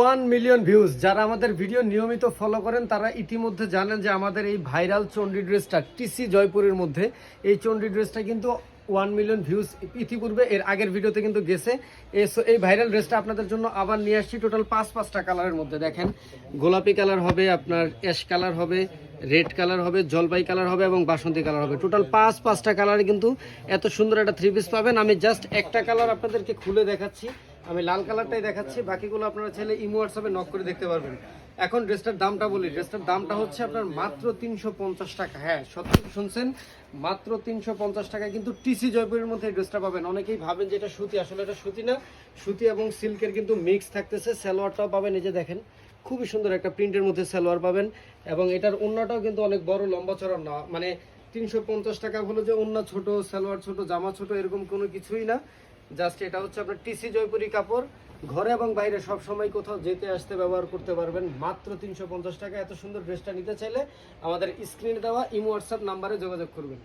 1 million views. যারা আমাদের video নিয়মিত ফলো করেন তারা ইতিমধ্যে জানেন যে আমাদের এই ভাইরাল চণ্ডী ড্রেসটা টিসি জয়পুরের মধ্যে এই চণ্ডী ড্রেসটা কিন্তু 1 মিলিয়ন ভিউজ ইতিপূর্বে এর আগের ভিডিওতে কিন্তু গেছে। এই ভাইরাল ড্রেসটা আপনাদের জন্য আবার নিয়ে আসছি টোটাল পাঁচটা কালারের মধ্যে। দেখেন, গোলাপি কালার হবে, আপনার অ্যাশ কালার হবে, রেড কালার হবে, জলপাই কালার হবে এবং বাসন্তী কালার হবে। টোটাল পাঁচটা কালারে কিন্তু এত সুন্দর একটা থ্রি পিস পাবেন। আমি জাস্ট একটা কালার আপনাদেরকে খুলে দেখাচ্ছি, আমি লাল কালারটাই দেখাচ্ছি, বাকিগুলো আপনারা চাইলে ইমো হোয়াটসঅ্যাপে নক করে দেখতে পারবেন। এখন ড্রেসটার দামটা বলি, ড্রেসটার দামটা হচ্ছে আপনার মাত্র 350 টাকা। হ্যাঁ, সত্যি শুনছেন, মাত্র 350 টাকা কিন্তু টিসি জয়পুরের মধ্যে এই ড্রেসটা পাবেন। অনেকেই ভাবেন যে এটা সুতি, আসলে এটা সুতি না, সুতি এবং সিল্কের কিন্তু মিক্স থাকতেছে। সালোয়ারটাও পাবেন, এই যে দেখেন খুবই সুন্দর একটা প্রিন্টের মধ্যে সালোয়ার পাবেন এবং এটার ওন্নাটাও কিন্তু অনেক বড় লম্বা চড়া না, মানে 350 টাকা হলো যে ওন্না ছোট, সালোয়ার ছোট, জামা ছোট, এরকম কোনো কিছুই না। জাস্ট এটা হচ্ছে আপনার টিসি জয়পুরি কাপড়, ঘরে এবং বাইরে সব সময় কোথাও যেতে আসতে ব্যবহার করতে পারবেন। মাত্র 350 টাকা। এত সুন্দর ড্রেসটা নিতে চাইলে আমাদের স্ক্রিনে দেওয়া ইমো হোয়াটসঅ্যাপ নাম্বারে যোগাযোগ করবেন।